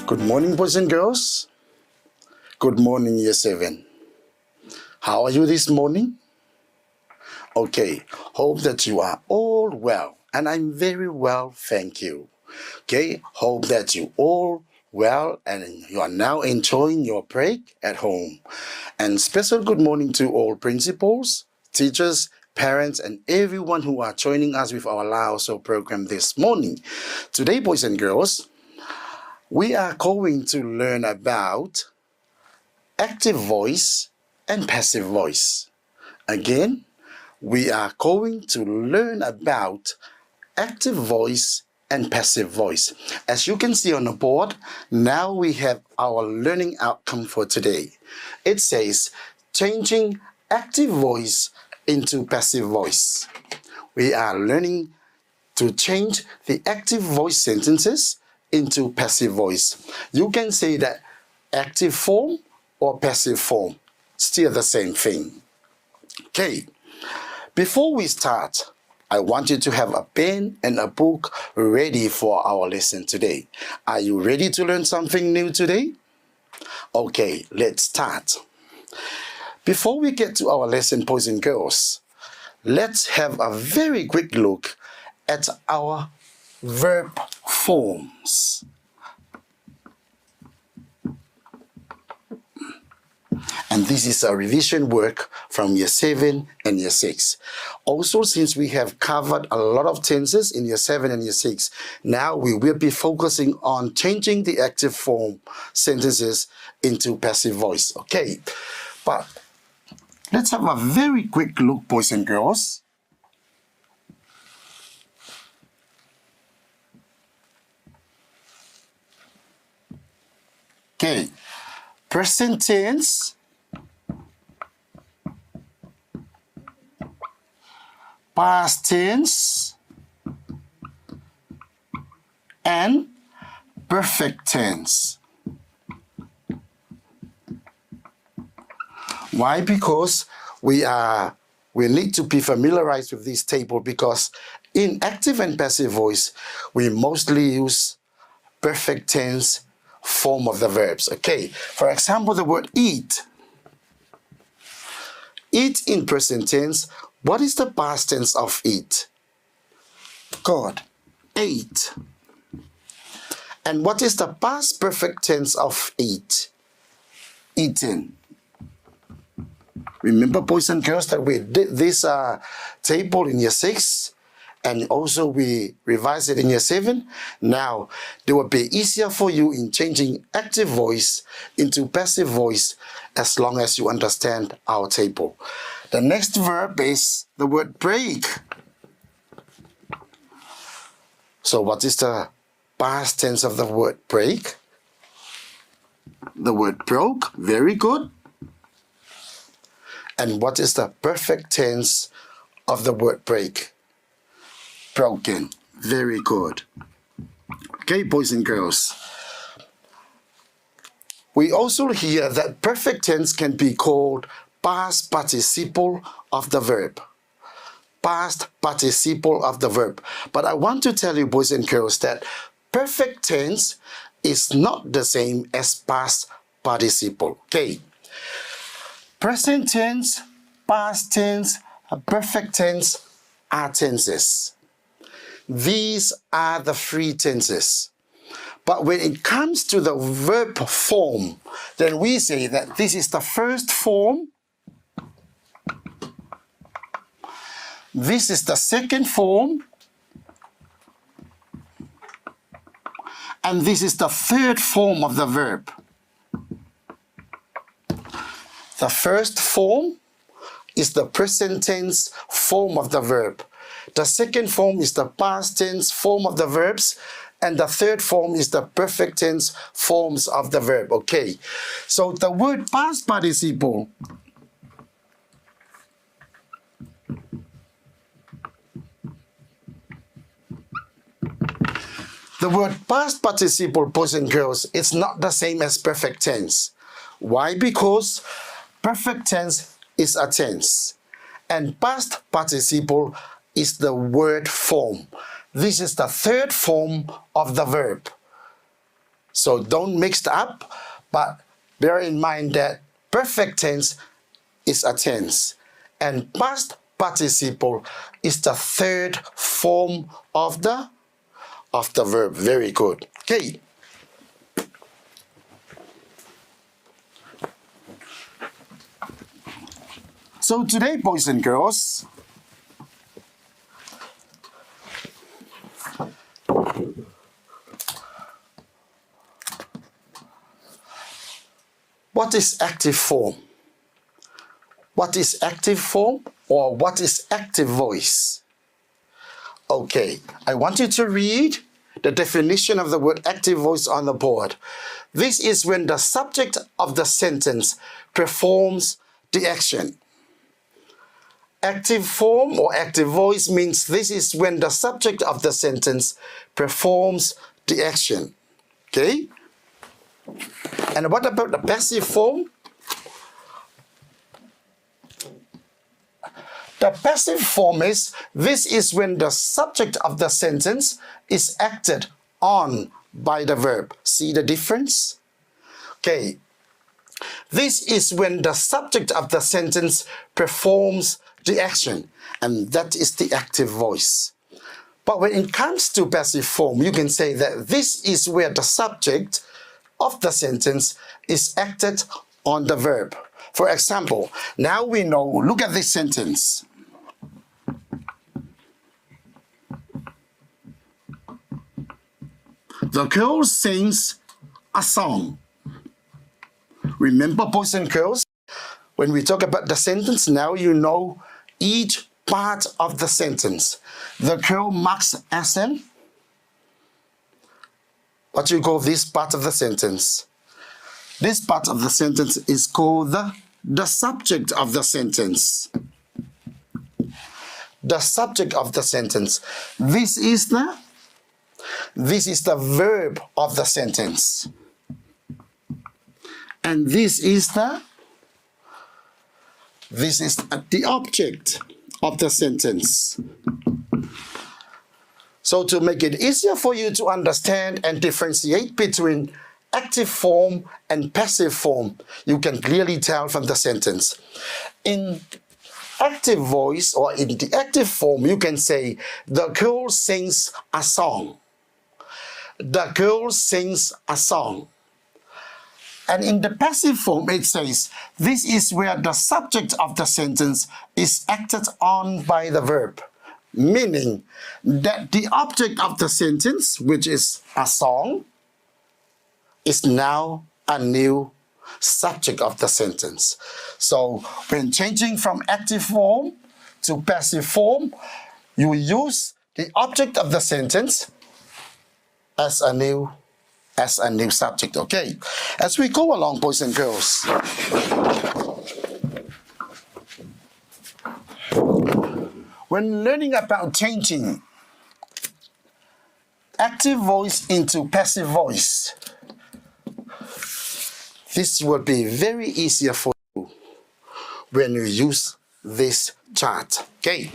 Good morning, boys and girls. Good morning, Year 7. How are you this morning? Okay, hope that you are all well. And I'm very well, thank you. Okay, hope that you all well and you are now enjoying your break at home. And special good morning to all principals, teachers, parents, and everyone who are joining us with our Laoso program this morning. Today, boys and girls, we are going to learn about active voice and passive voice. Again, we are going to learn about active voice and passive voice. As you can see on the board, now we have our learning outcome for today. It says, changing active voice into passive voice. We are learning to change the active voice sentences into passive voice. You can say that active form or passive form, still the same thing. Okay, before we start, I want you to have a pen and a book ready for our lesson today. Are you ready to learn something new today? Okay, let's start. Before we get to our lesson, boys and girls, let's have a very quick look at our verb forms. And this is a revision work from Year 7 and Year 6. Also, since we have covered a lot of tenses in Year 7 and Year 6, now we will be focusing on changing the active form sentences into passive voice. Okay, but let's have a very quick look, boys and girls. Okay, present tense, past tense, and perfect tense. Why? Because we need to be familiarized with this table, because in active and passive voice, we mostly use perfect tense form of the verbs. Okay, for example, the word eat. Eat in present tense. What is the past tense of eat? God, ate. And what is the past perfect tense of eat? Eaten. Remember, boys and girls, that we did this table in Year 6, and also we revised it in Year 7. Now, it will be easier for you in changing active voice into passive voice as long as you understand our table. The next verb is the word break. So what is the past tense of the word break? The word broke. Very good. And what is the perfect tense of the word break? Broken. Very good. Okay, boys and girls. We also hear that perfect tense can be called past participle of the verb. Past participle of the verb. But I want to tell you, boys and girls, that perfect tense is not the same as past participle. Okay. Present tense, past tense, perfect tense are tenses. These are the three tenses. But when it comes to the verb form, then we say that this is the first form, this is the second form, and this is the third form of the verb. The first form is the present tense form of the verb. The second form is the past tense form of the verbs. And the third form is the perfect tense forms of the verb. Okay, so the word past participle boys and girls, it's not the same as perfect tense. Why? Because perfect tense is a tense and past participle is the word form. This is the third form of the verb. So don't mix it up, but bear in mind that perfect tense is a tense, and past participle is the third form of the verb. Very good. Okay. So today, boys and girls, what is active form? What is active form, or what is active voice? Okay, I want you to read the definition of the word active voice on the board. This is when the subject of the sentence performs the action. Active form or active voice means this is when the subject of the sentence performs the action. Okay? And what about the passive form? The passive form is, this is when the subject of the sentence is acted on by the verb. See the difference? Okay. This is when the subject of the sentence performs the action, and that is the active voice. But when it comes to passive form, you can say that this is where the subject of the sentence is acted on the verb. For example, now we know, look at this sentence. The girl sings a song. Remember, boys and girls, when we talk about the sentence, now you know each part of the sentence. The girl marks as in what you call this part of the sentence. This part of the sentence is called the subject of the sentence. The subject of the sentence. This is the verb of the sentence. And this is the object of the sentence. So to make it easier for you to understand and differentiate between active form and passive form, you can clearly tell from the sentence. In active voice, or in the active form, you can say, the girl sings a song. The girl sings a song. And in the passive form, it says, this is where the subject of the sentence is acted on by the verb. Meaning that the object of the sentence, which is a song, is now a new subject of the sentence. So when changing from active form to passive form, you use the object of the sentence as a new subject. Okay, as we go along, boys and girls, when learning about changing active voice into passive voice, this will be very easier for you when you use this chart. Okay,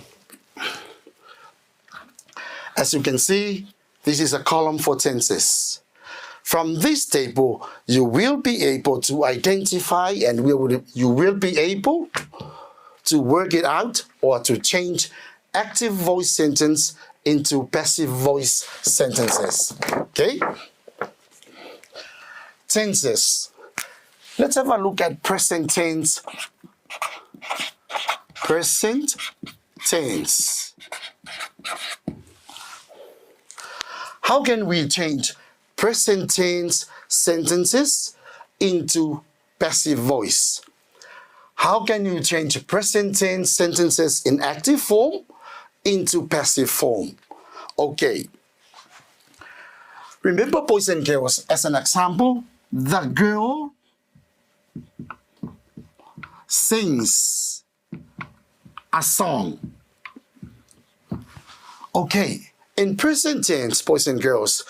as you can see, this is a column for tenses. From this table, you will be able to identify and you will be able to work it out or to change active voice sentence into passive voice sentences. Okay? Tenses. Let's have a look at present tense. Present tense. How can we change present tense sentences into passive voice? How can you change present tense sentences in active form into passive form? Okay. Remember, boys and girls, as an example, the girl sings a song. Okay. In present tense, boys and girls,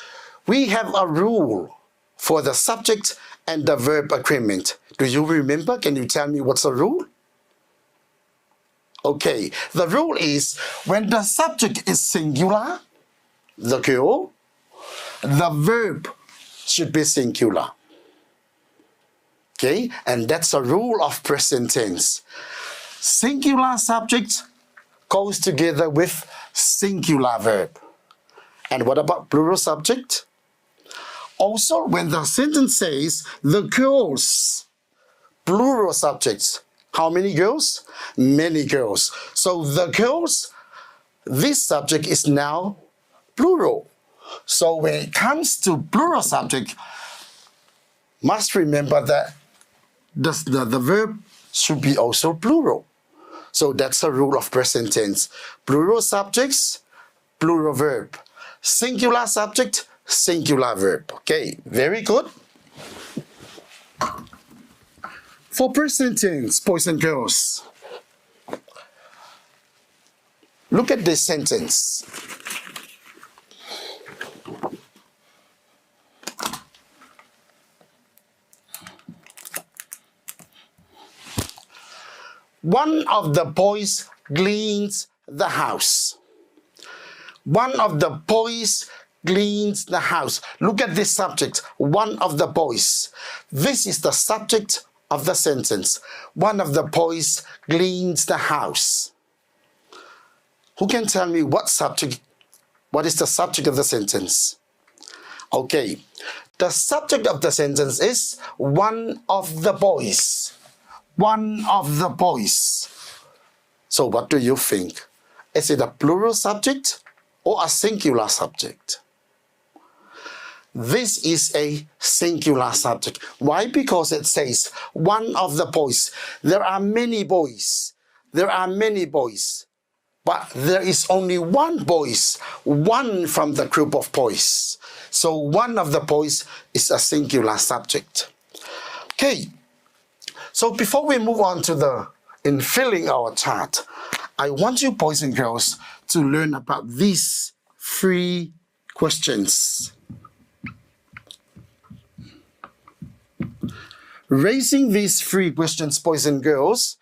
we have a rule for the subject and the verb agreement. Do you remember? Can you tell me what's the rule? Okay, the rule is when the subject is singular, the girl, the verb should be singular. Okay, and that's a rule of present tense. Singular subject goes together with singular verb. And what about plural subject? Also, when the sentence says the girls, plural subjects, how many girls? Many girls. So the girls, this subject is now plural. So when it comes to plural subject, must remember that the verb should be also plural. So that's a rule of present tense. Plural subjects, plural verb. Singular subject, singular verb. Okay, very good. For present tense, boys and girls, look at this sentence. One of the boys cleans the house. One of the boys cleans the house. Look at this subject. One of the boys. This is the subject of the sentence. One of the boys cleans the house. Who can tell me what is the subject of the sentence? Okay. The subject of the sentence is one of the boys. One of the boys. So what do you think? Is it a plural subject or a singular subject? This is a singular subject. Why? Because it says one of the boys. There are many boys. There are many boys. But there is only one boy, one from the group of boys. So one of the boys is a singular subject. Okay. So before we move on to in filling our chart, I want you boys and girls to learn about these 3 questions. Raising these 3 questions, boys and girls,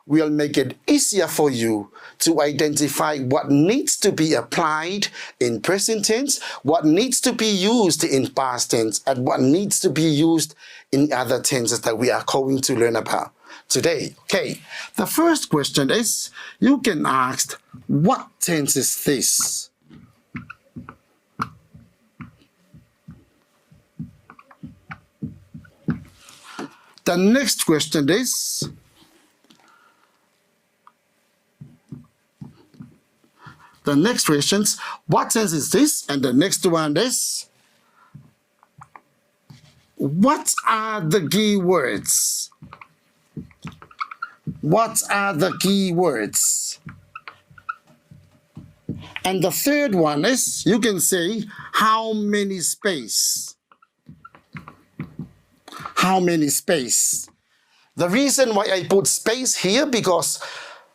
will make it easier for you to identify what needs to be applied in present tense, what needs to be used in past tense, and what needs to be used in other tenses that we are going to learn about today. Okay, the first question is, you can ask, what tense is this? The next question is, what tense is this? And the next one is, what are the key words? What are the key words? And the third one is, you can say, how many space? How many space? The reason why I put space here, because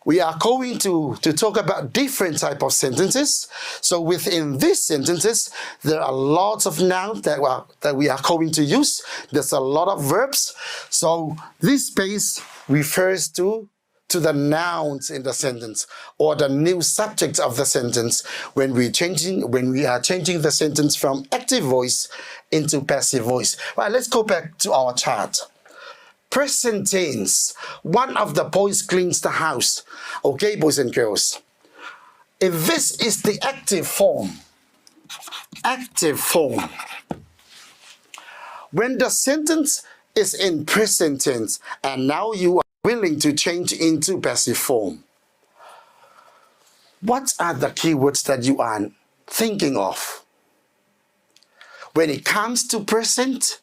we are going to talk about different type of sentences. So within these sentences, there are lots of nouns that we are going to use. There's a lot of verbs. So this space refers to the nouns in the sentence or the new subject of the sentence when we are changing the sentence from active voice into passive voice. Right, let's go back to our chart. Present tense. One of the boys cleans the house. Okay, boys and girls. If this is the active form, when the sentence is in present tense and now you are willing to change into passive form, what are the keywords that you are thinking of? When it comes to present,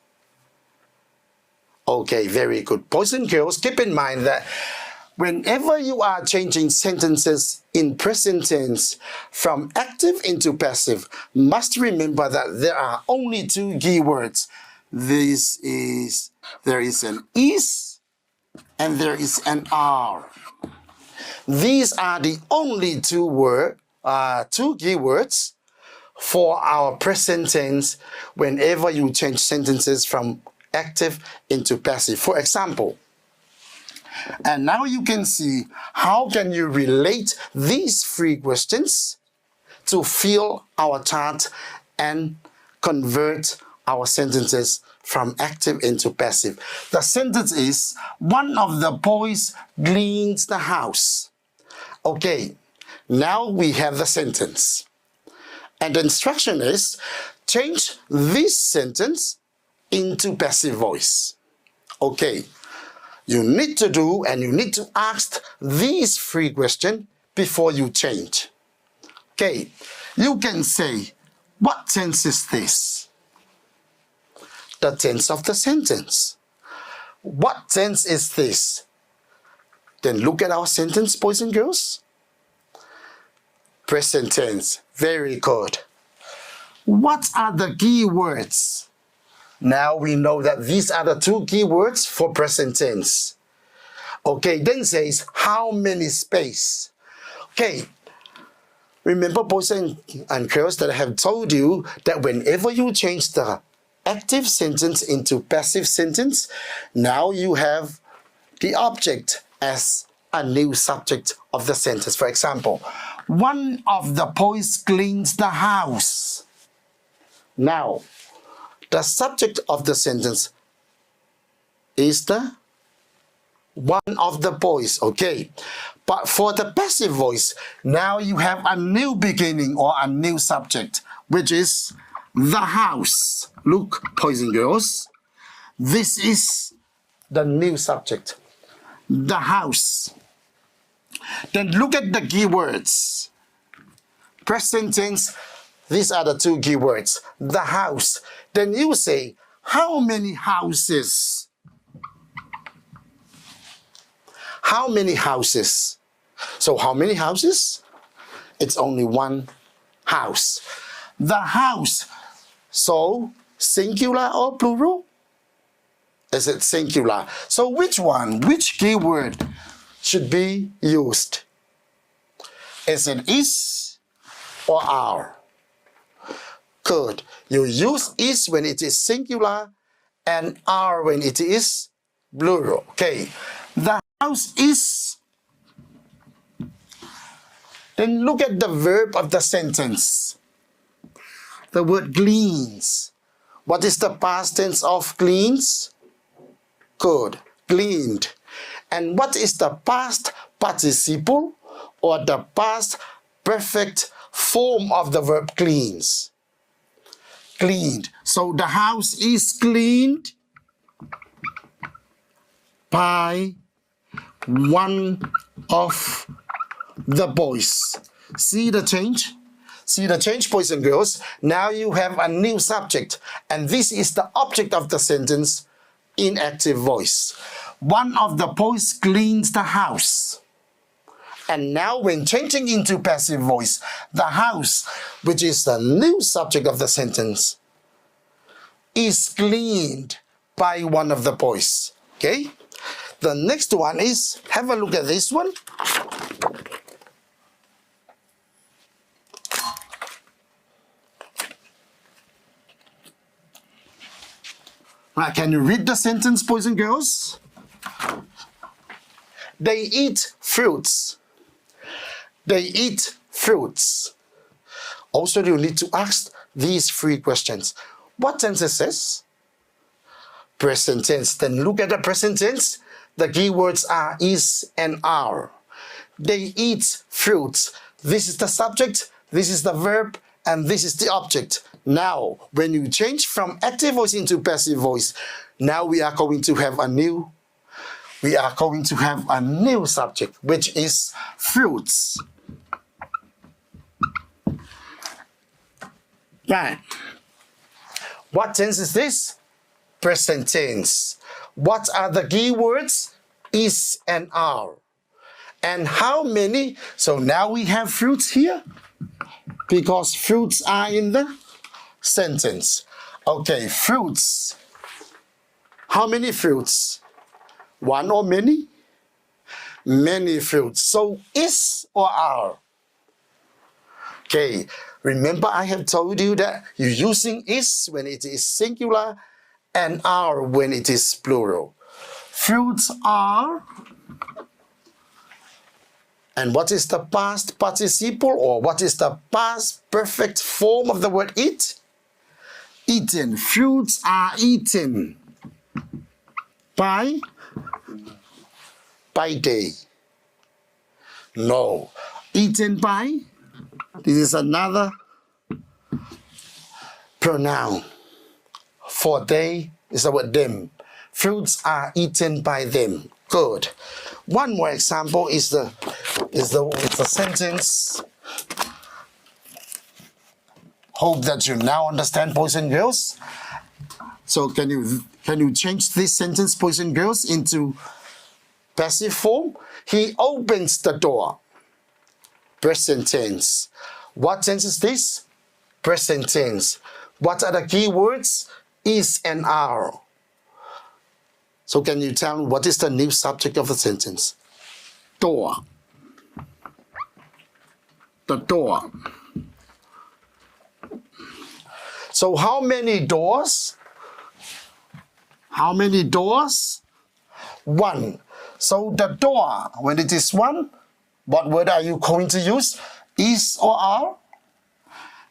okay, very good. Boys and girls, keep in mind that whenever you are changing sentences in present tense from active into passive, must remember that there are only 2 keywords. There is an is and there is an are. These are the only 2 keywords for our present tense whenever you change sentences from active into passive. For example, and now you can see how can you relate these 3 questions to fill our chart and convert our sentences from active into passive. The sentence is, one of the boys cleans the house. Okay, now we have the sentence. And the instruction is, change this sentence into passive voice. Okay, you need to do and you need to ask these 3 questions before you change. Okay, you can say, what tense is this? The tense of the sentence. What tense is this? Then look at our sentence, boys and girls. Present tense. Very good. What are the key words? Now we know that these are the 2 key words for present tense. Okay, then says, how many space? Okay, remember, boys and girls, that I have told you that whenever you change the active sentence into passive sentence, now you have the object as a new subject of the sentence. For example, one of the boys cleans the house. Now, the subject of the sentence is the one of the boys, okay? But for the passive voice, now you have a new beginning or a new subject, which is the house. Look, boys and girls, this is the new subject, the house. Then look at the keywords. Present tense, these are the 2 keywords, the house. Then you say, how many houses? How many houses? So how many houses? It's only one house. The house. So singular or plural? Is it singular? So which one? Which keyword should be used? Is it is or are? Good. You use is when it is singular and are when it is plural. Okay. The house is. Then look at the verb of the sentence. The word cleans. What is the past tense of cleans? Good. Cleaned. And what is the past participle or the past perfect form of the verb cleans? Cleaned. So the house is cleaned by one of the boys. See the change? See the change, boys and girls? Now you have a new subject, and this is the object of the sentence in active voice. One of the boys cleans the house. And now when changing into passive voice, the house, which is the new subject of the sentence, is cleaned by one of the boys. Okay? The next one is, have a look at this one. Right, can you read the sentence, boys and girls? They eat fruits. They eat fruits. Also, you need to ask these 3 questions. What tense is this? Present tense. Then look at the present tense. The keywords are is and are. They eat fruits. This is the subject, this is the verb, and this is the object. Now, when you change from active voice into passive voice, now we are going to have a new subject, which is fruits. Right. What tense is this? Present tense. What are the key words? Is and are. And how many? So now we have fruits here because fruits are in the sentence. Okay, fruits. How many fruits? One or many? Many fruits. So is or are? Okay, remember I have told you that you're using is when it is singular and are when it is plural. Fruits are. And what is the past participle or what is the past perfect form of the word eat? Eaten. Fruits are eaten by day. No. Eaten by. This is another pronoun. For they is the word them. Fruits are eaten by them. Good. One more example is the sentence. Hope that you now understand, boys and girls. So can you change this sentence, boys and girls, into passive form? He opens the door. Present tense. What tense is this? Present tense. What are the key words? Is and are. So can you tell me what is the new subject of the sentence? Door. The door. So how many doors? How many doors? One. So the door, when it is one, what word are you going to use? Is or are?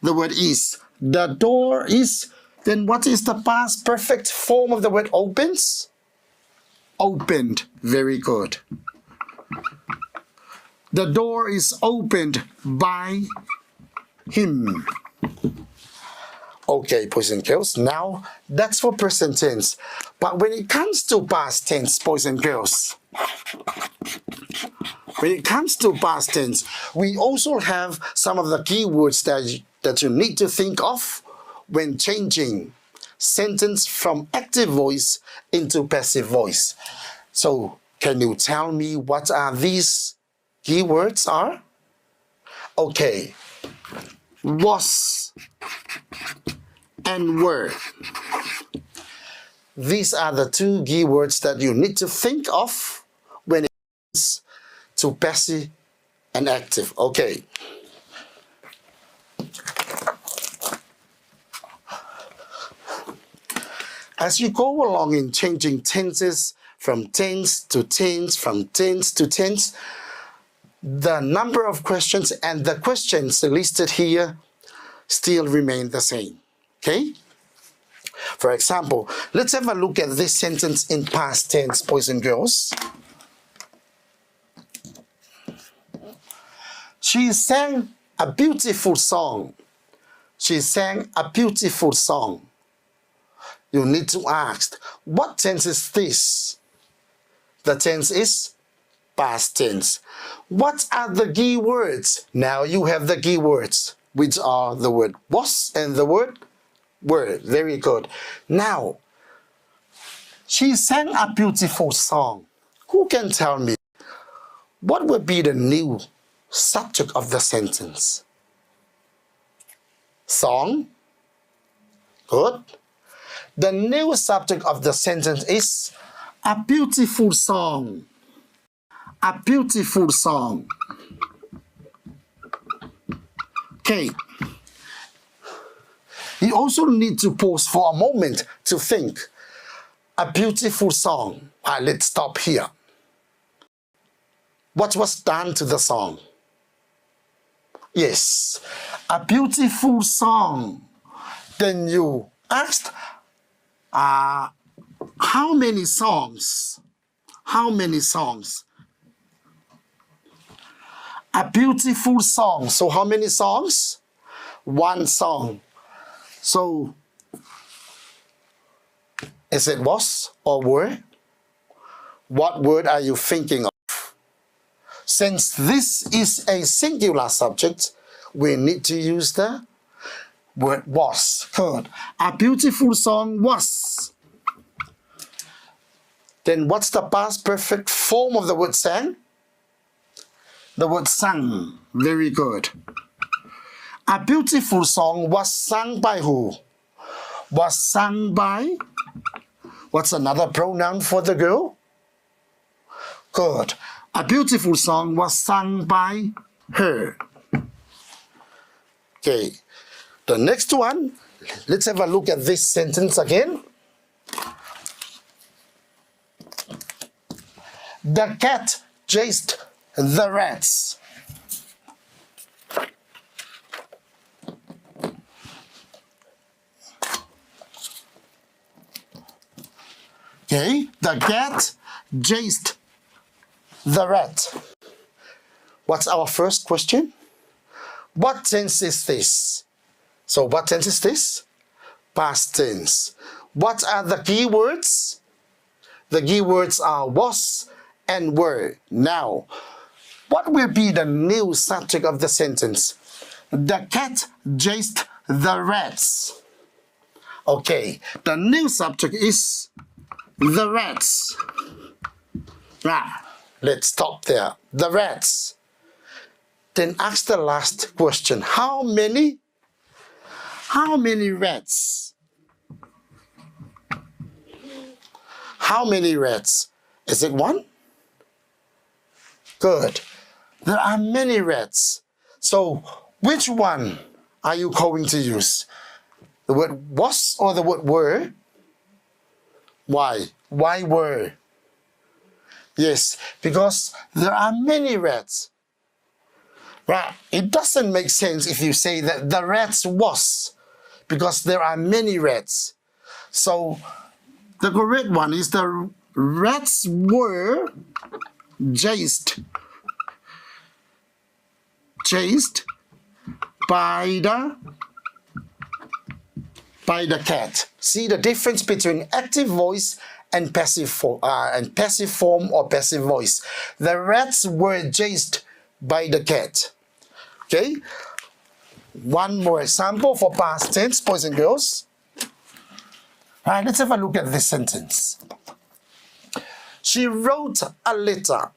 The word is. The door is. Then what is the past perfect form of the word opens? Opened. Very good. The door is opened by him. Okay, boys and girls, now that's for present tense. But when it comes to past tense, boys and girls, when it comes to past tense, we also have some of the key words that you need to think of when changing sentence from active voice into passive voice. So, can you tell me what are these key words are? Okay. Was and were. These are the two key words that you need to think of when it comes to passive and active. Okay. As you go along in changing tenses from tense to tense, from tense to tense, the number of questions and the questions listed here still remain the same. Okay? For example, let's have a look at this sentence in past tense, boys and girls. She sang a beautiful song. She sang a beautiful song. You need to ask, what tense is this? The tense is past tense. What are the key words? Now you have the key words, which are the word was and the word were. Very good. Now, she sang a beautiful song. Who can tell me what would be the new subject of the sentence? Song. Good. The new subject of the sentence is a beautiful song. A beautiful song. Okay. You also need to pause for a moment to think. A beautiful song. Let's stop here. What was done to the song? Yes, a beautiful song. Then you asked, how many songs? How many songs? A beautiful song. So how many songs? One song. So, is it was or were? What word are you thinking of? Since this is a singular subject, we need to use the word was. Good. A beautiful song was. Then what's the past perfect form of the word sang? The word sung. Very good. A beautiful song was sung by who? Was sung by? What's another pronoun for the girl? Good. A beautiful song was sung by her. Okay. The next one, let's have a look at this sentence again. The cat chased the rats. Okay, the cat chased the rat. What's our first question? What tense is this? So what tense is this? Past tense. What are the key words? The key words are was and were. Now, what will be the new subject of the sentence? The cat chased the rats. Okay, the new subject is the rats. Right, let's stop there. The rats. Then ask the last question. How many rats? How many rats? Is it one? Good. There are many rats. So which one are you going to use? The word was or the word were? Why? Why were? Yes, because there are many rats. Right? It doesn't make sense if you say that the rats was, because there are many rats. So the correct one is the rats were chased by the cat. See the difference between active voice and passive form or passive voice. The rats were chased by the cat. Okay. One more example for past tense, boys and girls. All right, let's have a look at this sentence. She wrote a letter.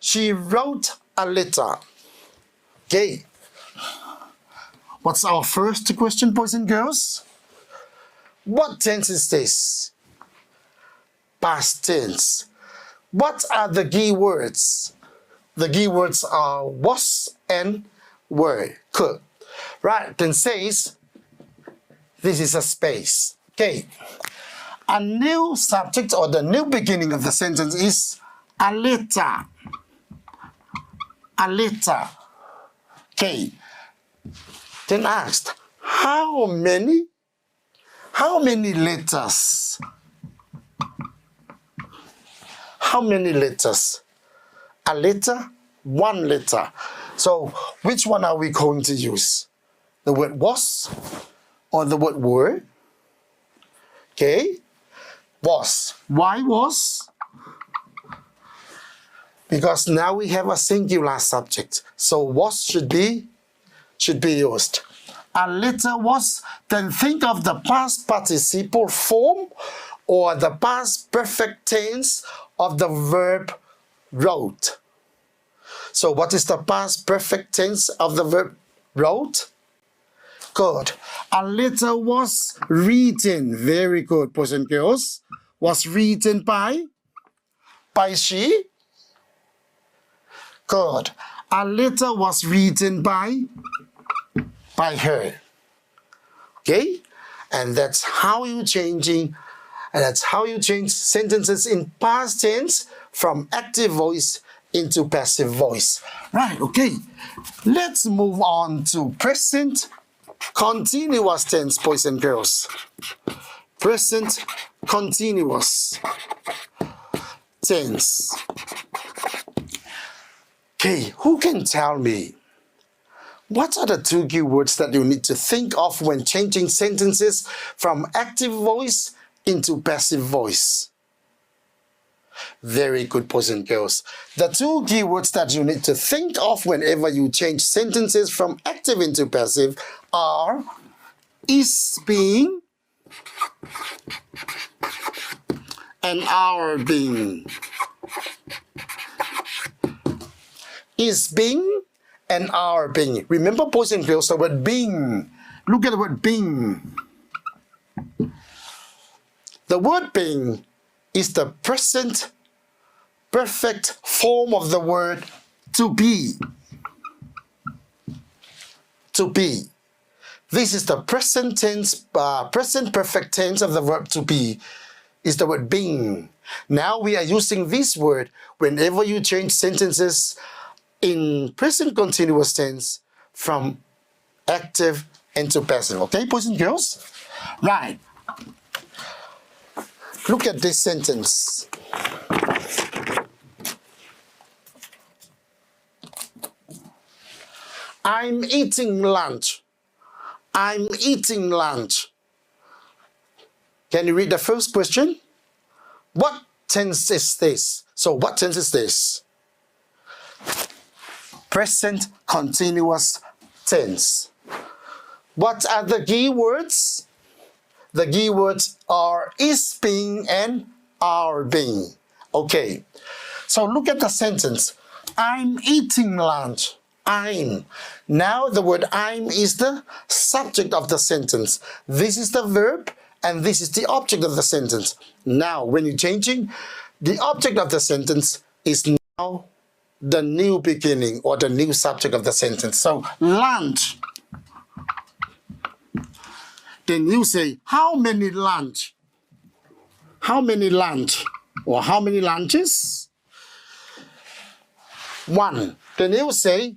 She wrote a letter. Okay. What's our first question, boys and girls? What tense is this? Past tense. What are the key words? The key words are was and were. Good. Right, then says, this is a space. Okay. A new subject or the new beginning of the sentence is a letter. A letter. Okay. Then asked, how many letters? How many letters? A letter, one letter. So which one are we going to use? The word was or the word were? Okay. Was. Why was? Because now we have a singular subject. So was should be used. A letter was, then think of the past participle form or the past perfect tense of the verb wrote. So what is the past perfect tense of the verb wrote? Good. A letter was written. Very good, boys and girls. Was written by she. Good. A letter was written by her. Okay? And that's how you change sentences in past tense from active voice into passive voice. Right, okay. Let's move on to present continuous tense, boys and girls. Present continuous tense. Okay, who can tell me what are the two key words that you need to think of when changing sentences from active voice into passive voice? Very good, boys and girls. The two key words that you need to think of whenever you change sentences from active into passive are is being and are being. Is being and are being. Remember, boys and girls, the word being. Look at the word being. The word being is the present perfect form of the word to be. To be. This is the present tense, present perfect tense of the verb to be, is the word being. Now we are using this word whenever you change sentences in present continuous tense from active into passive. Okay, boys and girls? Right. Look at this sentence. I'm eating lunch. I'm eating lunch. Can you read the first question? What tense is this? So what tense is this? Present continuous tense. What are the key words? The key words are is being and are being. Okay, so look at the sentence. I'm eating lunch. I'm. Now the word I'm is the subject of the sentence. This is the verb and this is the object of the sentence. Now when you're changing, the object of the sentence is now the new beginning or the new subject of the sentence. So lunch. Then you say, how many lunch? How many lunch? Or how many lunches? One. Then you say,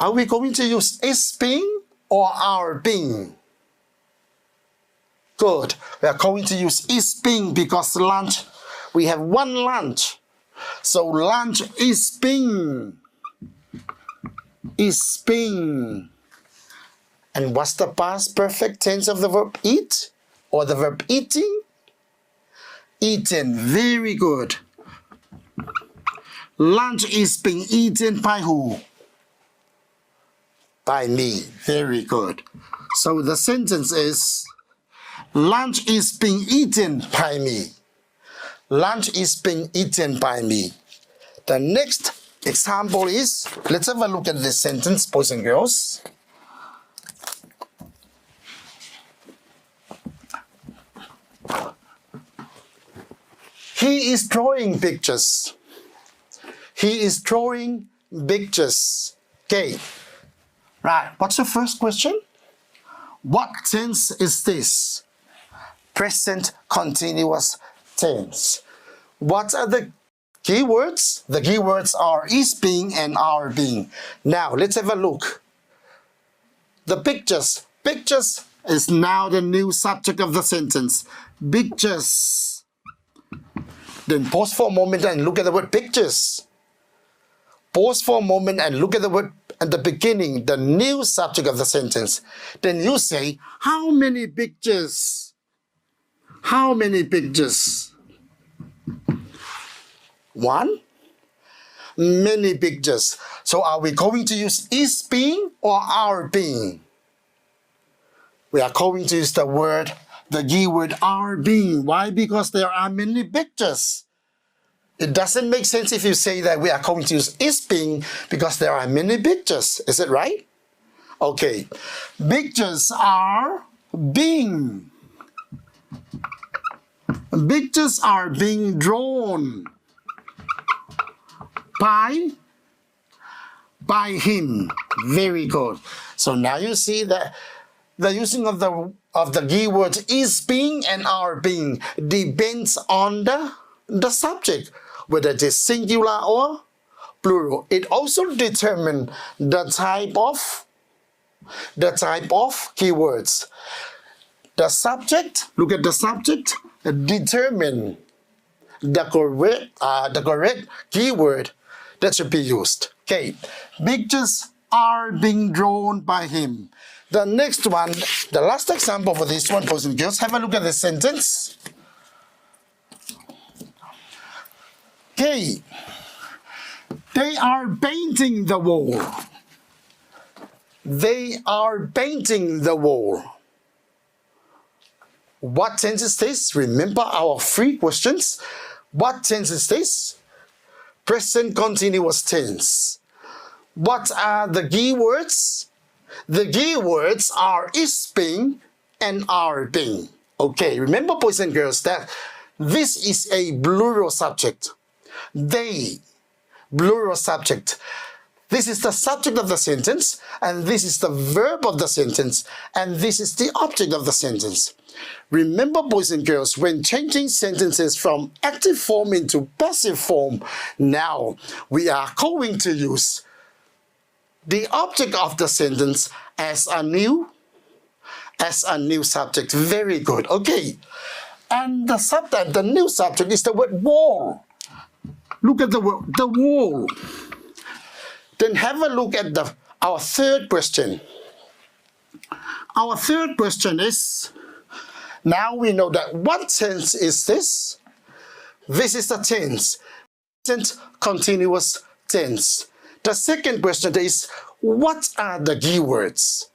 are we going to use is being or are being? Good. We are going to use is being because lunch, we have one lunch. So lunch is being. Is being. And what's the past perfect tense of the verb eat? Or the verb eating? Eaten. Very good. Lunch is being eaten by who? By me. Very good. So the sentence is, lunch is being eaten by me. Lunch is being eaten by me. The next example is, let's have a look at this sentence, boys and girls. He is drawing pictures. He is drawing pictures. Okay. Right. What's the first question? What tense is this? Present continuous tense. What are the key words? The key words are is being and are being. Now, let's have a look. The pictures. Pictures is now the new subject of the sentence. Pictures. Then pause for a moment and look at the word pictures. Pause for a moment and look at the word at the beginning, the new subject of the sentence. Then you say, how many pictures? How many pictures? One? Many pictures. So are we going to use is being or are being? We are going to use the word, the key word are being. Why? Because there are many pictures. It doesn't make sense if you say that we are going to use is being because there are many pictures. Is it right? Okay. Pictures are being. Pictures are being drawn by him. Very good. So now you see that the using of the key words is being and are being depends on the subject, whether it is singular or plural. It also determines the type of keywords. The subject, look at the subject, determine the correct keyword that should be used. Okay, pictures are being drawn by him. The next one, the last example for this one, boys and girls, have a look at the sentence. Okay, they are painting the wall. They are painting the wall. What tense is this? Remember our 3 questions. What tense is this? Present continuous tense. What are the key words? The key words are is being and are being. Okay, remember, boys and girls, that this is a plural subject. They, plural subject. This is the subject of the sentence, and this is the verb of the sentence, and this is the object of the sentence. Remember, boys and girls, when changing sentences from active form into passive form, now we are going to use the object of the sentence as a new as a new subject. Very good. Okay. And the new subject is the word wall. Look at the word, the wall. Then have a look at our third question. Our third question is, now we know that what tense is this? This is the tense. Present continuous tense. The second question is, what are the key words?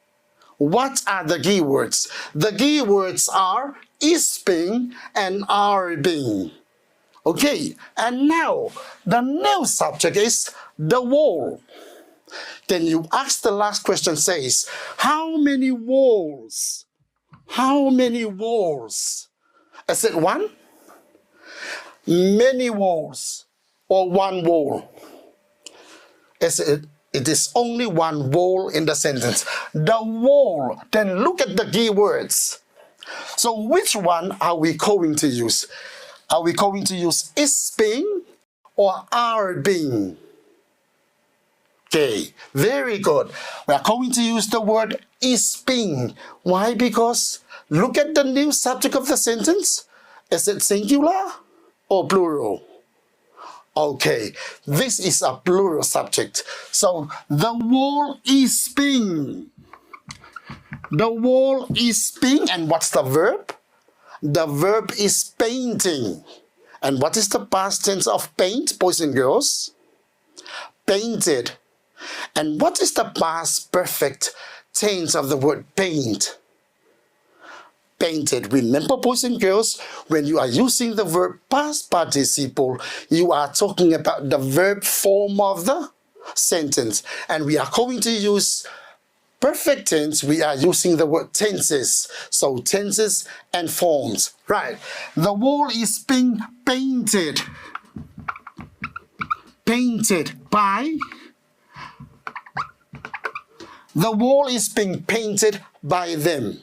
What are the key words? The key words are is being and are being. Okay, and now the new subject is the wall. Then you ask the last question says, how many walls? How many walls? Is it one? Many walls or one wall? It is only one wall in the sentence. The wall. Then look at the key words. So which one are we going to use? Are we going to use is being or are being? Okay, very good. We are going to use the word is being. Why? Because look at the new subject of the sentence. Is it singular or plural? Okay, this is a plural subject. So the wall is being. The wall is being, and what's the verb? The verb is painting. And what is the past tense of paint, boys and girls? Painted. And what is the past perfect tense of the word paint? Painted. Remember, boys and girls, when you are using the verb past participle, you are talking about the verb form of the sentence. And we are going to use perfect tense. We are using the word tenses. So tenses and forms. Right. The wall is being painted. Painted by. The wall is being painted by them.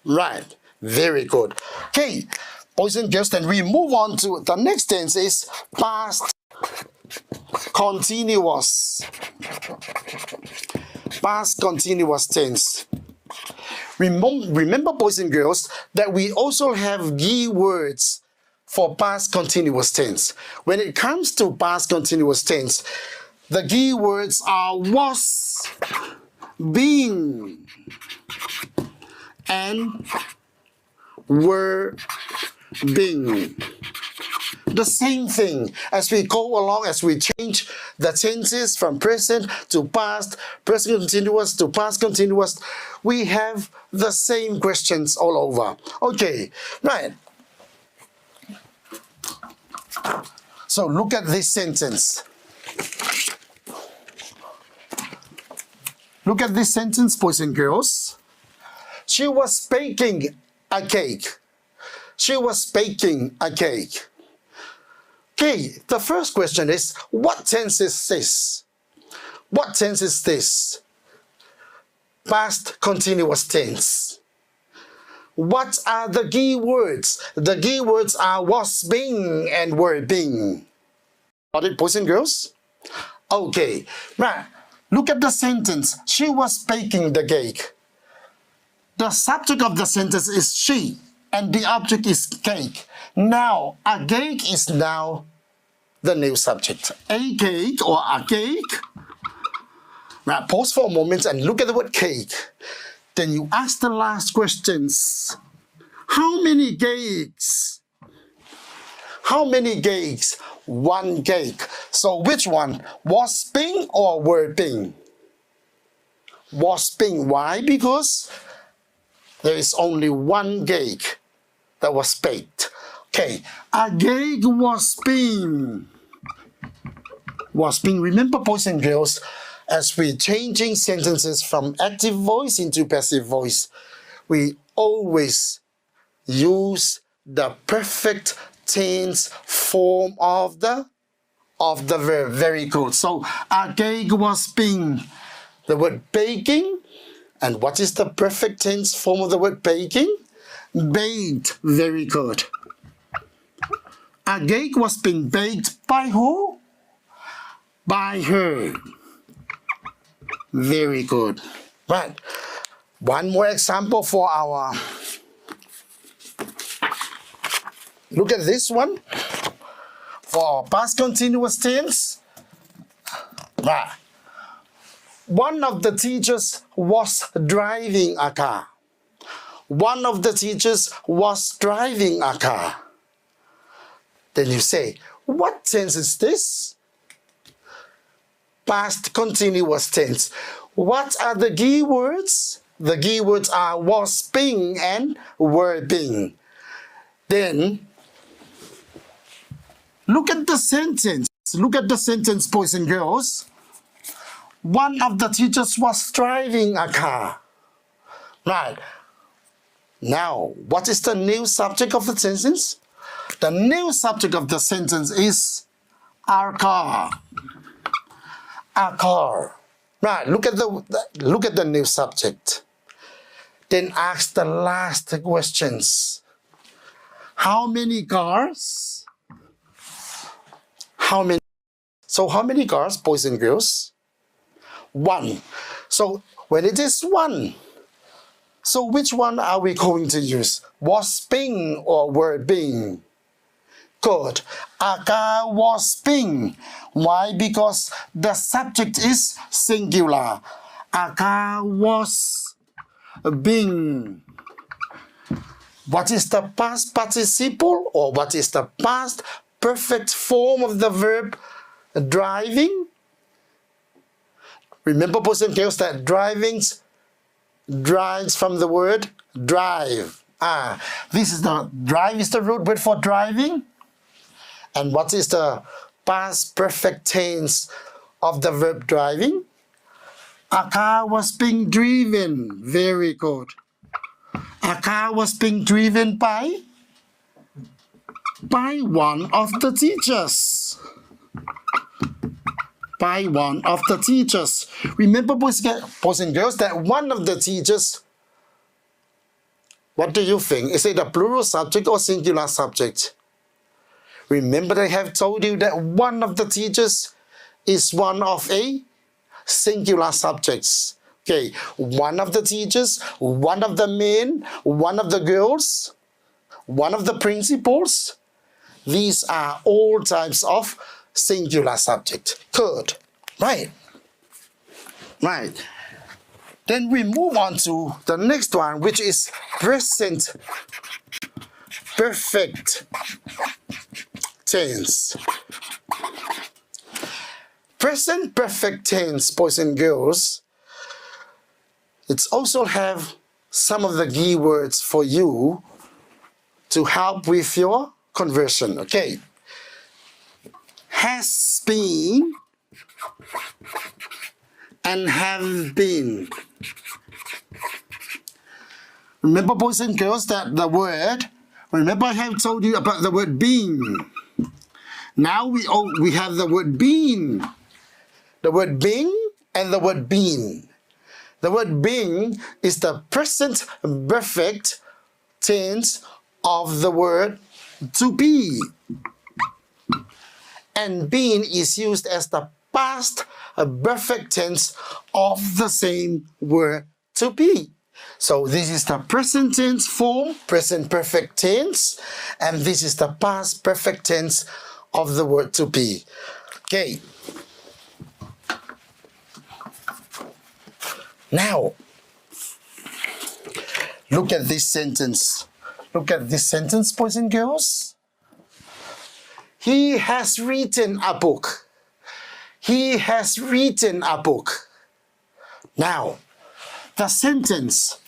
Right. Very good. Okay, boys and girls, then we move on to the next tense is past continuous. Past continuous tense. Remember, boys and girls, that we also have key words for past continuous tense. When it comes to past continuous tense, the key words are was, being, and were being. The same thing as we go along, as we change the tenses from present to past, present continuous to past continuous, we have the same questions all over. Okay, right. So look at this sentence. Look at this sentence, boys and girls. She was baking a cake. She was baking a cake. Okay, the first question is, what tense is this? What tense is this? Past continuous tense. What are the key words? The key words are was being and were being. Got it, boys and girls? Okay, right. Look at the sentence. She was baking the cake. The subject of the sentence is she, and the object is cake. Now, a cake is now the new subject. A cake or a cake. Now, pause for a moment and look at the word cake. Then you ask the last questions. How many cakes? How many cakes? One cake. So which one? Was being or were being? Was being. Why? Because there is only one cake that was baked. Okay, a cake was being. Was being. Remember, boys and girls, as we're changing sentences from active voice into passive voice, we always use the perfect tense form of the verb. Very good. So a cake was being. The word baking. And what is the perfect tense form of the word baking? Baked. Very good. A cake was being baked by who? By her. Very good. Right. One more example for our, look at this one. For our past continuous tense. Right. One of the teachers was driving a car. One of the teachers was driving a car. Then you say, what tense is this? Past continuous tense. What are the key words? The key words are was being and were being. Then, look at the sentence. Look at the sentence, boys and girls. One of the teachers was driving a car. Right. Now, what is the new subject of the sentence? The new subject of the sentence is our car. Our car. Right. Look at the new subject. Then ask the last questions. How many cars? How many? So how many cars, boys and girls? One. So when it is one, so which one are we going to use? Was being or were being? Good. A car was being. Why? Because the subject is singular. A car was being. What is the past participle or what is the past perfect form of the verb driving? Remember, boys and girls, that drives from the word drive. This is the drive is the root word for driving. And what is the past perfect tense of the verb driving? A car was being driven. Very good. A car was being driven by one of the teachers. By one of the teachers. Remember, boys and girls, that one of the teachers, what do you think? Is it a plural subject or singular subject? Remember, I have told you that one of the teachers is one of a singular subjects. Okay, one of the teachers, one of the men, one of the girls, one of the principals. These are all types of singular subject. Good. Right. Right. Then we move on to the next one, which is present perfect tense. Present perfect tense, boys and girls, it also have some of the key words for you to help with your conversion. Okay. Has been and have been. Remember, boys and girls, that the word, remember I have told you about the word being. Now we have the word being. The word being and the word been. The word being is the present perfect tense of the word to be. And being is used as the past perfect tense of the same word to be. So this is the present tense form, present perfect tense, and this is the past perfect tense of the word to be. Okay. Now, look at this sentence. Look at this sentence, boys and girls. He has written a book. He has written a book. Now, the sentence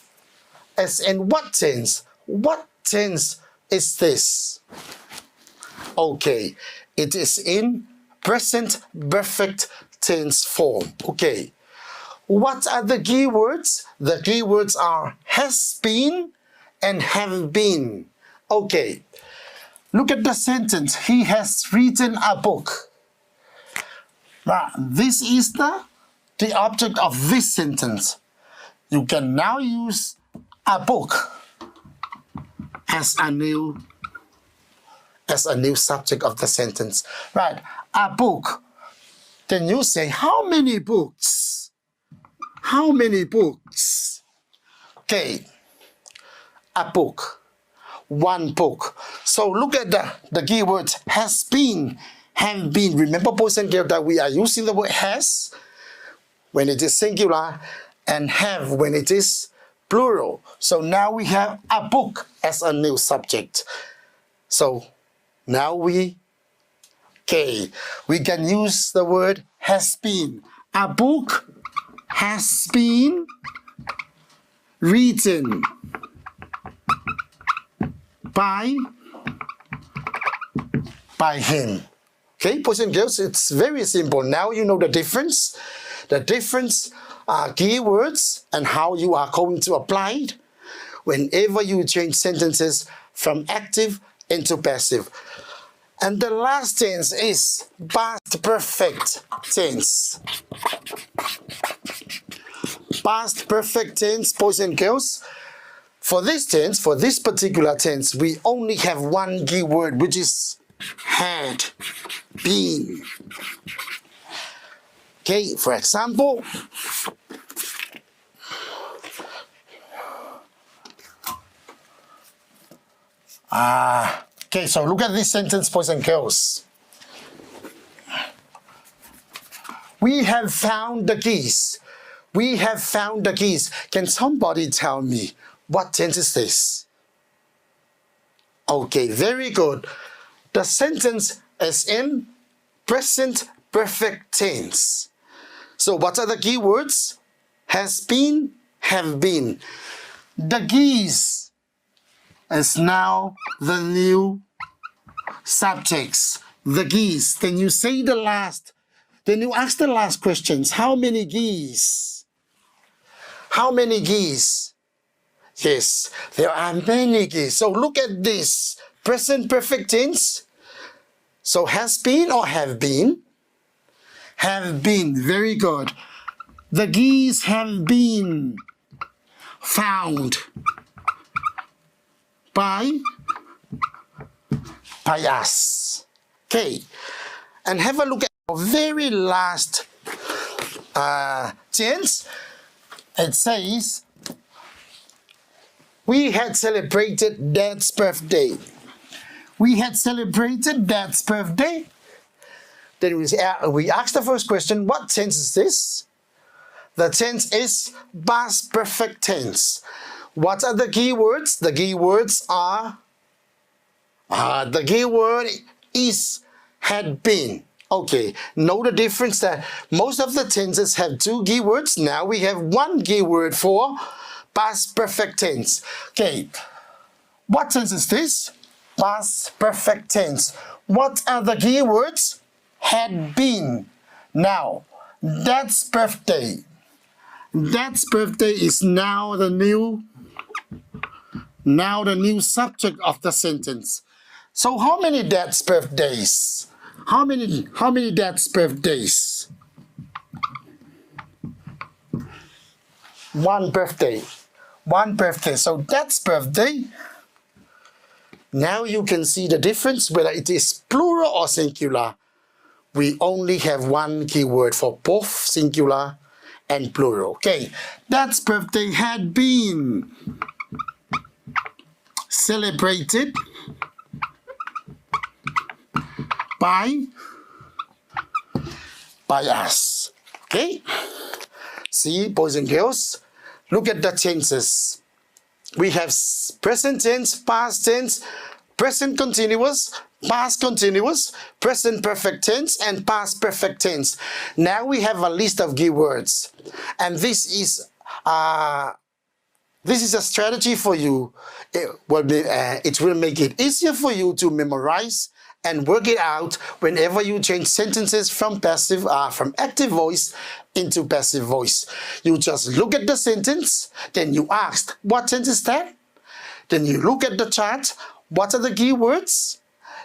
is in what tense? What tense is this? Okay, it is in present perfect tense form. Okay. What are the key words? The key words are has been and have been. Okay. Look at the sentence. He has written a book. Now, this is the object of this sentence. You can now use a book as a new subject of the sentence. Right, a book. Then you say, how many books? How many books? Okay, a book, one book. So look at the keywords has been, have been. Remember, boys and girls, that we are using the word has when it is singular and have when it is plural. So now we have a book as a new subject. So now we can use the word has been. A book has been written by him. Okay, boys and girls, it's very simple. Now you know the difference. The difference keywords and how you are going to apply it whenever you change sentences from active into passive. And the last tense is past perfect tense. Past perfect tense, boys and girls. For this tense, for this particular tense, we only have one keyword, which is had been. Okay, for example, okay, so look at this sentence, boys and girls. We have found the keys. We have found the keys. Can somebody tell me what tense is this? Okay, very good. The sentence is in present perfect tense. So what are the key words? Has been, have been. The keys is now the new subjects. The keys. Then you say the last. Then you ask the last questions. How many keys? How many keys? Yes, there are many keys. So look at this. Present perfect tense. So has been or have been? Have been. Very good. The keys have been found by us. Okay. And have a look at our very last tense. It says, we had celebrated Dad's birthday. We had celebrated Dad's birthday. Then we ask the first question, what tense is this? The tense is past perfect tense. What are the key words? The key words are, the key word is had been. Okay, know the difference that most of the tenses have two key words. Now we have one key word for past perfect tense. Okay, what tense is this? Past perfect tense. What are the key words? Had been. Now, Dad's birthday. Dad's birthday is now the new subject of the sentence. So how many Dad's birthdays? How many Dad's birthdays? One birthday. One birthday. So Dad's birthday. Now you can see the difference whether it is plural or singular. We only have one keyword for both singular and plural. Okay, Dad's birthday had been celebrated by us. Okay, see, boys and girls, look at the tenses. We have present tense, past tense, present continuous, past continuous, present perfect tense, and past perfect tense. Now we have a list of keywords, and this is a strategy for you. It will make it easier for you to memorize and work it out whenever you change sentences from active voice into passive voice. You just look at the sentence, then you ask, what tense is that? Then you look at the chart, what are the keywords?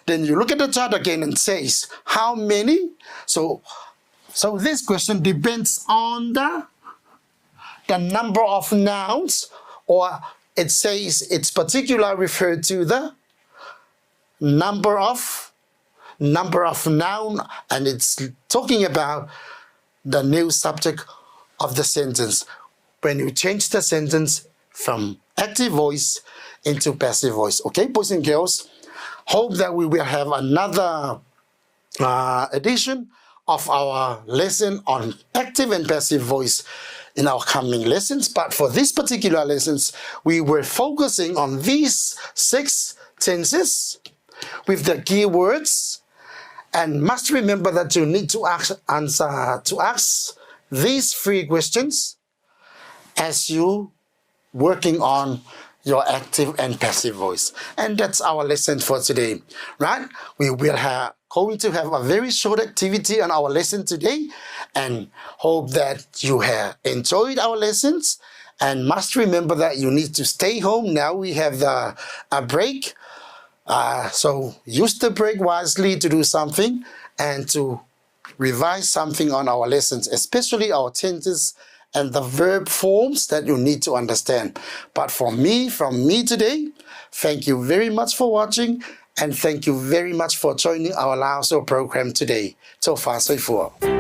Then you look at the chart again and says, how many? So this question depends on the number of nouns, or it says it's particularly referred to the number of noun, and it's talking about the new subject of the sentence. When you change the sentence, from active voice into passive voice. Okay, boys and girls, hope that we will have another edition of our lesson on active and passive voice in our coming lessons. But for this particular lessons, we were focusing on these 6 tenses with the key words, and must remember that you need to ask these 3 questions as you working on your active and passive voice. And that's our lesson for today, right? We will going to have a very short activity on our lesson today, and hope that you have enjoyed our lessons. And must remember that you need to stay home. Now we have a break, so use the break wisely to do something and to revise something on our lessons, especially our tenses and the verb forms that you need to understand. But from me today, thank you very much for watching, and thank you very much for joining our Lao program today. 做法水父。